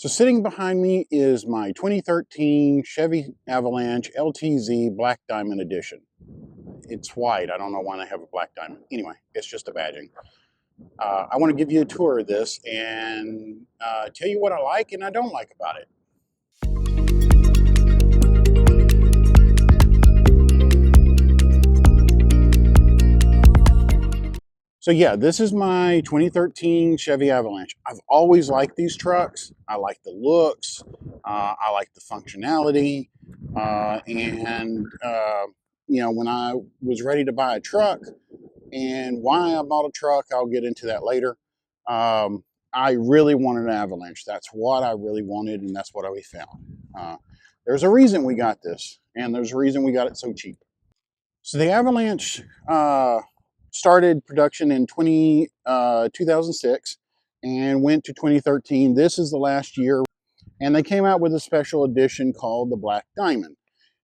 So sitting behind me is my 2013 Chevy Avalanche LTZ Black Diamond Edition. It's white. I don't know why I have a black diamond. Anyway, it's just a badging. I want to give you a tour of this and tell you what I like and I don't like about it. So yeah, this is my 2013 Chevy Avalanche. I've always liked these trucks. I like the looks. I like the functionality. When I was ready to buy a truck and why I bought a truck, I'll get into that later. Um, I really wanted an Avalanche. That's what I really wanted, and that's what we found. There's a reason we got this, and there's a reason we got it so cheap. So the Avalanche started production in 2006 and went to 2013. This is the last year, and they came out with a special edition called the Black Diamond.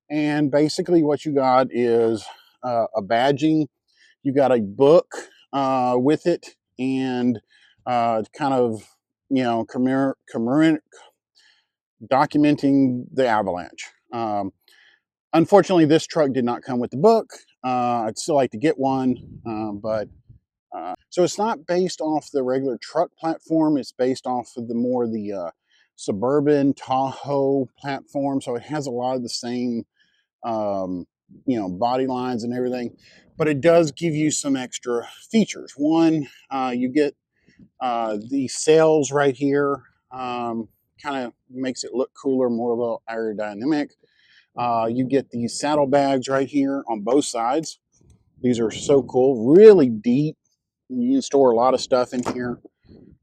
And basically, what you got is a badging. You got a book with it, and kind of documenting the Avalanche. Unfortunately, this truck did not come with the book. I'd still like to get one, so it's not based off the regular truck platform. It's based off of the suburban Tahoe platform. So it has a lot of the same, body lines and everything, but it does give you some extra features. One, you get the sails right here. Kind of makes it look cooler, more a little aerodynamic. You get these saddlebags right here on both sides. These are so cool, really deep. You can store a lot of stuff in here.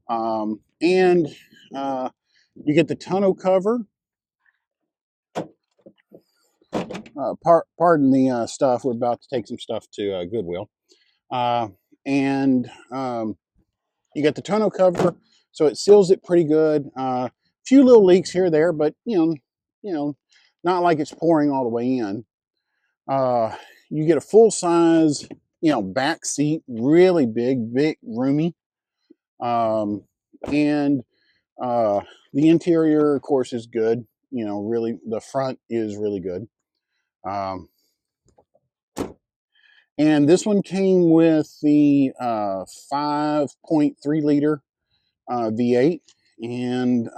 And you get the tonneau cover. Pardon the stuff. We're about to take some stuff to Goodwill. And you get the tonneau cover, so it seals it pretty good. Few little leaks here or there, but not like it's pouring all the way in. You get a full size, back seat, really big, roomy. And the interior, of course, is good. Really, the front is really good. And this one came with the 5.3 liter V8, and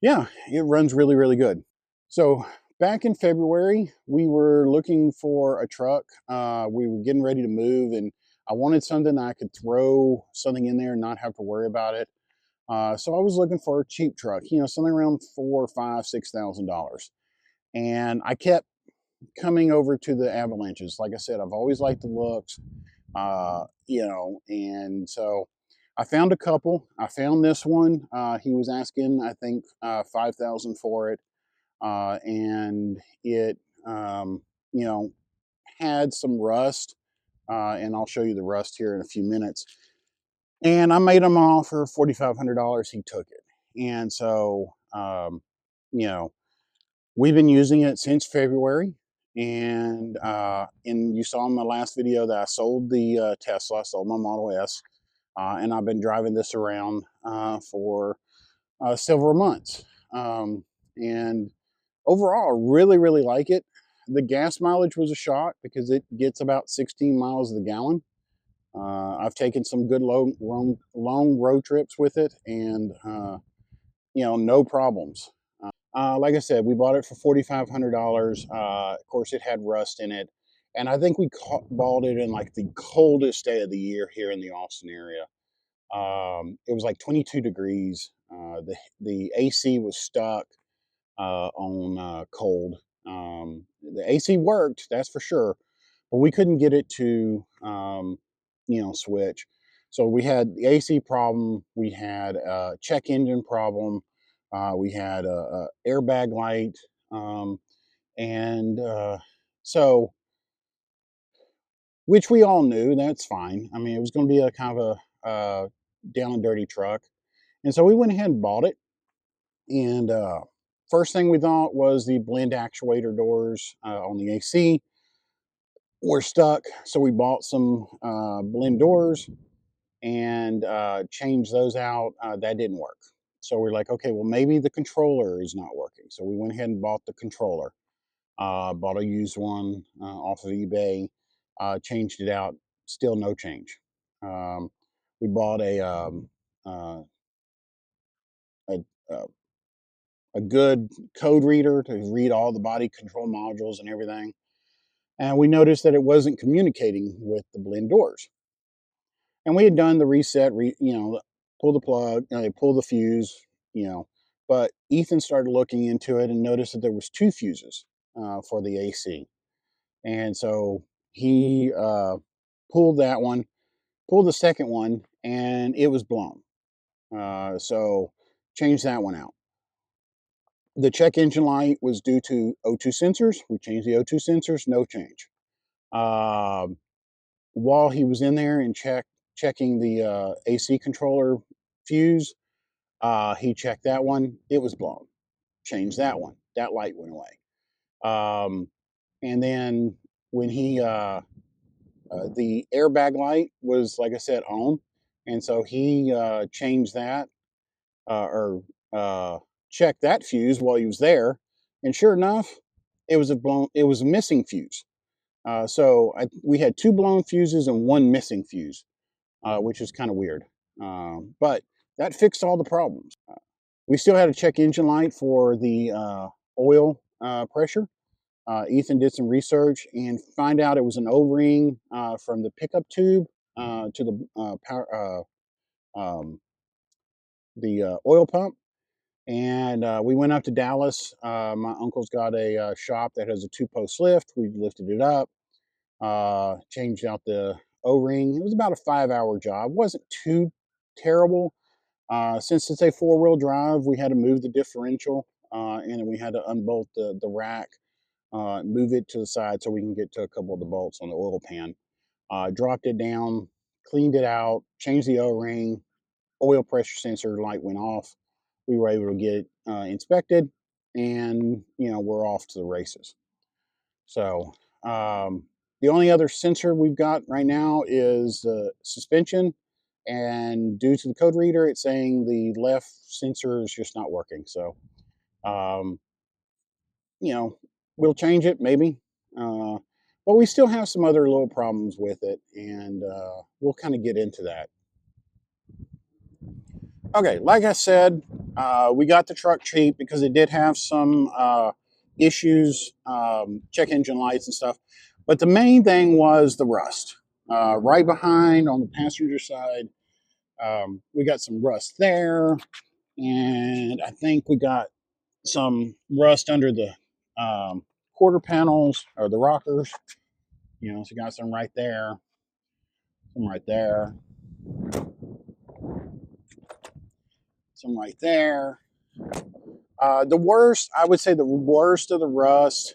yeah, it runs really good. So back in February, we were looking for a truck. We were getting ready to move, and I wanted something I could throw something in there and not have to worry about it. So I was looking for a cheap truck, something around $4, $5, $6,000. And I kept coming over to the Avalanches. Like I said, I've always liked the looks, and so I found a couple. I found this one. He was asking, I think, $5,000 for it, and it, had some rust, and I'll show you the rust here in a few minutes. And I made him an offer of $4,500. He took it, and so we've been using it since February. And you saw in my last video that I sold the Tesla, I sold my Model S, and I've been driving this around for several months. And overall, I really like it. The gas mileage was a shock because it gets about 16 miles to the gallon. I've taken some good long road trips with it, and no problems. Like I said, we bought it for $4,500. Of course, it had rust in it, and I think we bought it in like the coldest day of the year here in the Austin area. It was like 22 degrees. The AC was stuck on cold. The AC worked, that's for sure, but we couldn't get it to switch. So we had the AC problem. We had a check engine problem. We had a airbag light, and so which we all knew. That's fine. I mean, it was going to be a kind of a down and dirty truck, and so we went ahead and bought it. And first thing we thought was the blend actuator doors on the AC were stuck, so we bought some blend doors and changed those out. That didn't work. So we're like, okay, well, maybe the controller is not working. So we went ahead and bought the controller. Bought a used one off of eBay, changed it out, still no change. Um, we bought uh, a, a, a good code reader to read all the body control modules and everything. And we noticed that it wasn't communicating with the blend doors. And we had done the reset, pull the plug, pull the fuse, you know. But Ethan started looking into it and noticed that there was two fuses for the AC. And so he pulled that one, pulled the second one, and it was blown. So changed that one out. The check engine light was due to O2 sensors. We changed the O2 sensors, no change. Um, while he was in there and checking the AC controller fuse, he checked that one. It was blown. Changed that one. That light went away. And then when the airbag light was, like I said, on, and so he changed that or checked that fuse while he was there, and sure enough, it was a blown. It was a missing fuse. We had two blown fuses and one missing fuse, which is kind of weird. But that fixed all the problems. We still had a check engine light for the oil pressure. Ethan did some research and find out it was an O-ring from the pickup tube to the oil pump. And we went up to Dallas. My uncle's got a shop that has a two-post lift. We lifted it up, changed out the O-ring. It was about a 5-hour job. Wasn't too terrible. Since it's a four-wheel drive, we had to move the differential, and then we had to unbolt the rack, move it to the side so we can get to a couple of the bolts on the oil pan. Dropped it down, cleaned it out, changed the O-ring, oil pressure sensor light went off. We were able to get it inspected, and we're off to the races. So the only other sensor we've got right now is the suspension, and due to the code reader, it's saying the left sensor is just not working. So um, you know, we'll change it maybe. Uh, but we still have some other little problems with it, and we'll kind of get into that. Okay, like I said, we got the truck cheap because it did have some issues, check engine lights and stuff. But the main thing was the rust. Right behind on the passenger side, we got some rust there, and I think we got some rust under the quarter panels or the rockers. So got some right there, some right there, some right there. The worst, I would say, the worst of the rust,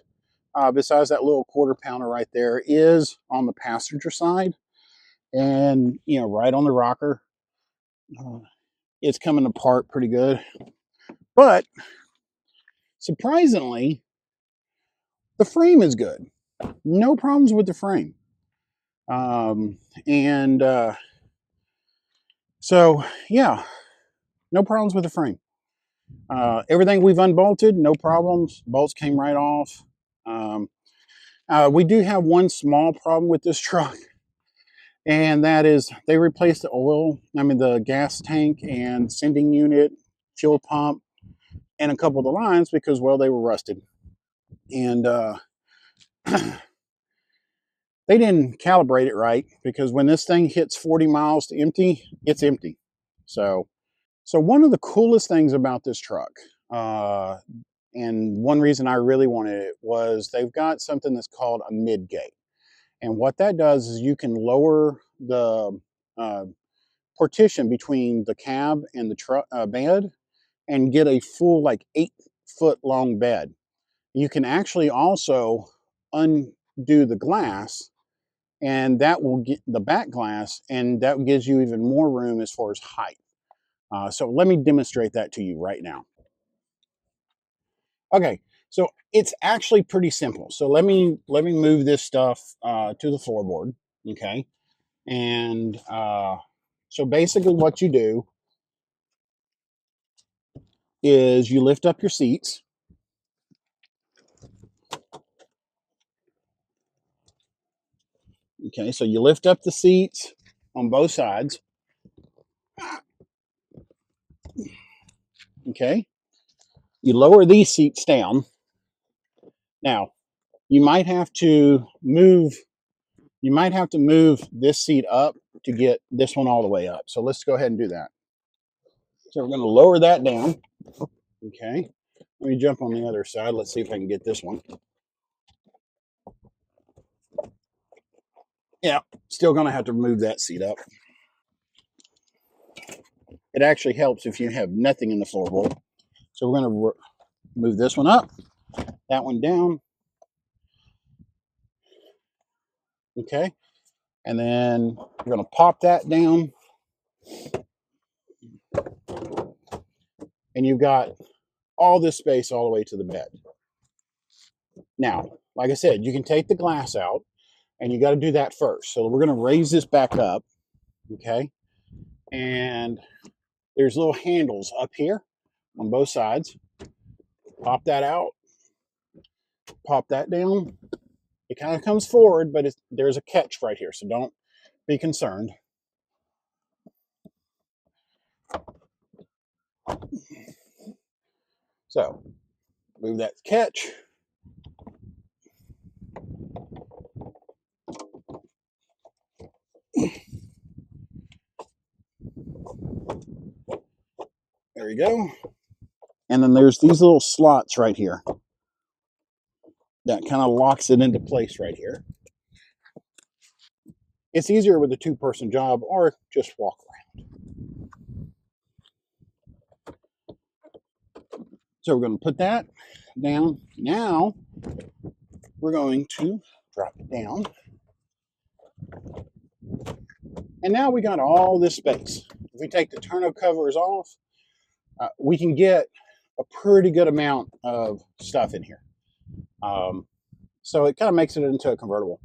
besides that little quarter pounder right there, is on the passenger side, and right on the rocker. Uh, it's coming apart pretty good, but surprisingly, the frame is good. No problems with the frame. And so, yeah, no problems with the frame. Everything we've unbolted, no problems. Bolts came right off. Um, we do have one small problem with this truck, and that is they replaced the gas tank and sending unit, fuel pump, and a couple of the lines because, well, they were rusted. And they didn't calibrate it right because when this thing hits 40 miles to empty, it's empty. So one of the coolest things about this truck, and one reason I really wanted it, was they've got something that's called a mid gate. And what that does is you can lower the uh, partition between the cab and the truck bed and get a full, like, 8-foot long bed. You can actually also undo the glass, and that will get the back glass, and that gives you even more room as far as height. So let me demonstrate that to you right now. Okay, so it's actually pretty simple. So let me move this stuff to the floorboard. Okay, and so basically what you do is you lift up your seats. Okay, so you lift up the seats on both sides. Okay, you lower these seats down. Now, you might have to move this seat up to get this one all the way up. So let's go ahead and do that. So we're going to lower that down. Okay, let me jump on the other side. Let's see if I can get this one. Yeah, still going to have to move that seat up. It actually helps if you have nothing in the floorboard. So we're going to move this one up, that one down. Okay, and then we're going to pop that down. And you've got all this space all the way to the bed. Now, like I said, you can take the glass out, and you got to do that first. So we're going to raise this back up, okay? And there's little handles up here on both sides. Pop that out, pop that down. It kind of comes forward, but there's a catch right here, so don't be concerned. So move that catch. There you go. And then there's these little slots right here that kind of locks it into place right here. It's easier with a two-person job or just walk around. So we're going to put that down. Now we're going to drop it down. And now we got all this space. If we take the tonneau covers off, we can get a pretty good amount of stuff in here. So it kind of makes it into a convertible.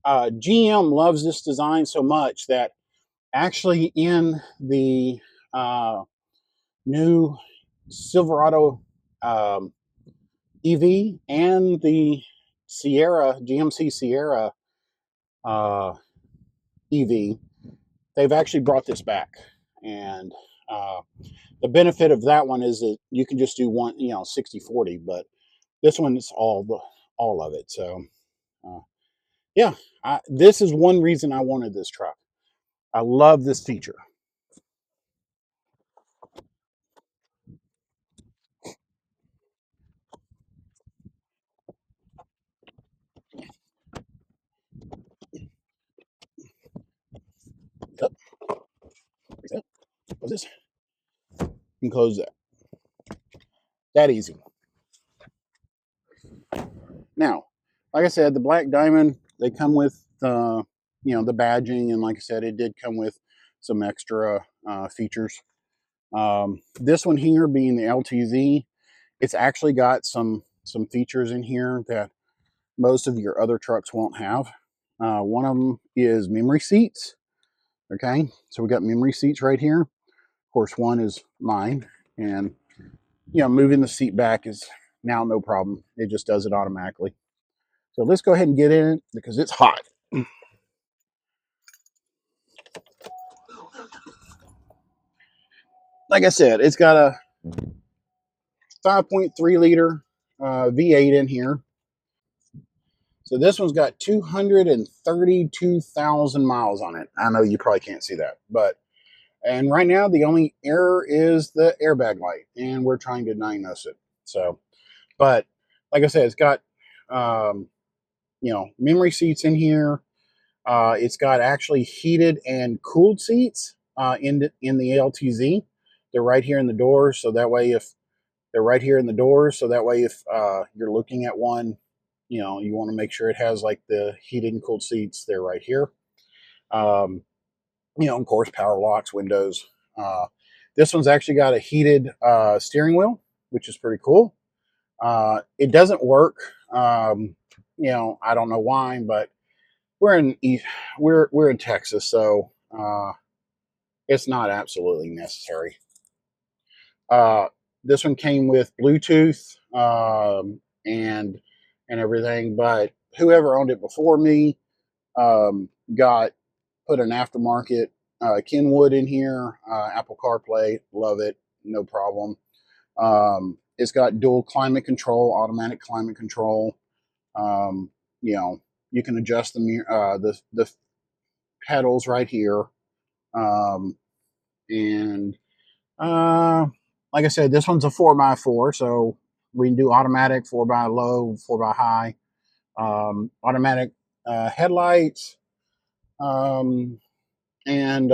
GM loves this design so much that actually in the new Silverado EV and the Sierra, GMC Sierra EV, they've actually brought this back. And the benefit of that one is that you can just do one, 60/40, but this one is all of it. So, yeah, this is one reason I wanted this truck. I love this feature. Yep. What's this? You can close that. That easy. Now, like I said, the Black Diamond, they come with the badging, and like I said, it did come with some extra features. This one here, being the LTZ, it's actually got some features in here that most of your other trucks won't have. One of them is memory seats. Okay, so we got memory seats right here. Of course, one is mine, and moving the seat back is now no problem. It just does it automatically. So let's go ahead and get in it because it's hot. Like I said, it's got a 5.3 liter V8 in here. So this one's got 232,000 miles on it. I know you probably can't see that, and right now the only error is the airbag light, and we're trying to diagnose it. So, but like I said, it's got memory seats in here. It's got actually heated and cooled seats in the LTZ. They're right here in the doors, so that way if you're looking at one, you want to make sure it has like the heated and cooled seats. They're right here. Of course, power locks, windows. This one's actually got a heated steering wheel, which is pretty cool. It doesn't work. I don't know why, but we're in Texas, so it's not absolutely necessary. Uh, this one came with Bluetooth and everything, but whoever owned it before me got put an aftermarket Kenwood in here, Apple CarPlay, love it, no problem. It's got dual climate control, automatic climate control. Um, you know, you can adjust the pedals right here, and like I said, this one's a 4x4, so we can do automatic, 4x low, 4x high, automatic headlights, um, and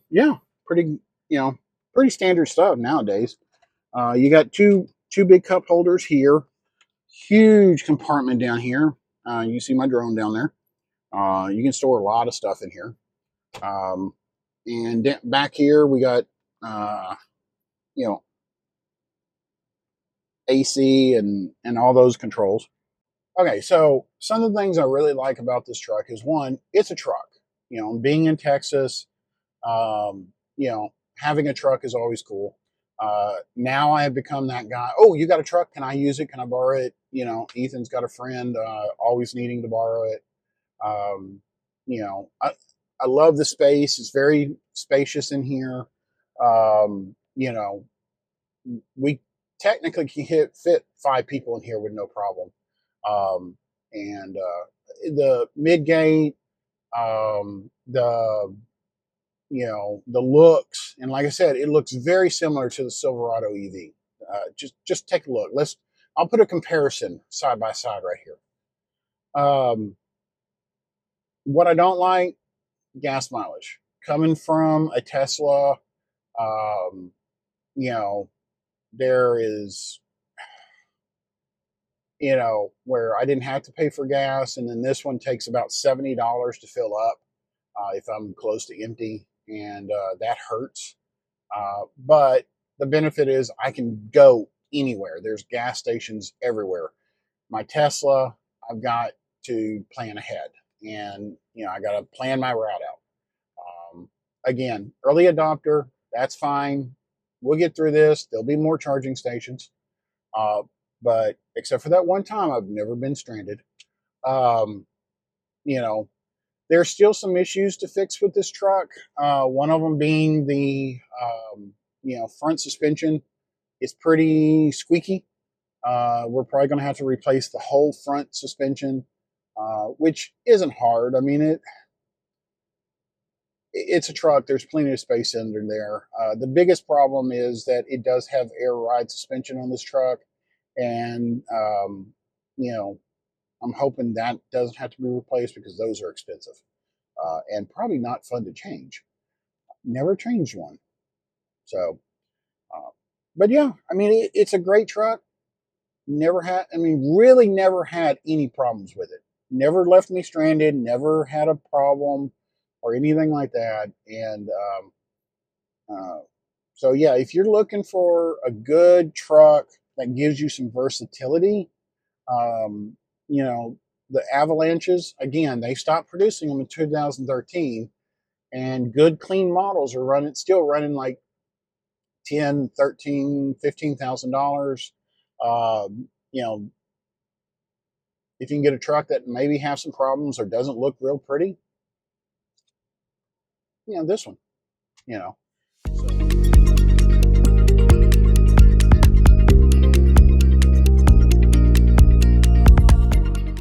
yeah, pretty pretty standard stuff nowadays. You got two big cup holders here, huge compartment down here. You see my drone down there. You can store a lot of stuff in here. Um, and back here we got you know AC and all those controls. Okay, so some of the things I really like about this truck is one, it's a truck. Being in Texas, um, having a truck is always cool. Now I have become that guy. Oh, you got a truck? Can I use it? Can I borrow it? Ethan's got a friend always needing to borrow it. Um, I love the space. It's very spacious in here. You know, we technically can fit 5 people in here with no problem. And the mid gate, the looks, and like I said, it looks very similar to the Silverado EV. Just take a look. I'll put a comparison side by side right here. What I don't like, gas mileage. Coming from a Tesla, um, you know, there is, where I didn't have to pay for gas, and then this one takes about $70 to fill up if I'm close to empty, and that hurts. But the benefit is I can go anywhere. There's gas stations everywhere. My Tesla, I've got to plan ahead, and I got to plan my route out. Again, early adopter, that's fine. We'll get through this. There'll be more charging stations. Uh, but except for that one time, I've never been stranded. Um, you know, there's still some issues to fix with this truck. One of them being the front suspension is pretty squeaky. We're probably going to have to replace the whole front suspension, which isn't hard. I mean, it's a truck. There's plenty of space under there. The biggest problem is that it does have air ride suspension on this truck, and you know, I'm hoping that doesn't have to be replaced because those are expensive and probably not fun to change. Never changed one. So, uh, but yeah, I mean, it's a great truck. Never had, I mean, really never had any problems with it. Never left me stranded. Never had a problem or anything like that. And uh, so, yeah, if you're looking for a good truck that gives you some versatility, um, you know, the Avalanches, again, they stopped producing them in 2013, and good clean models are still running like 10, 13, $15,000. You know, if you can get a truck that maybe has some problems or doesn't look real pretty, this one, you know.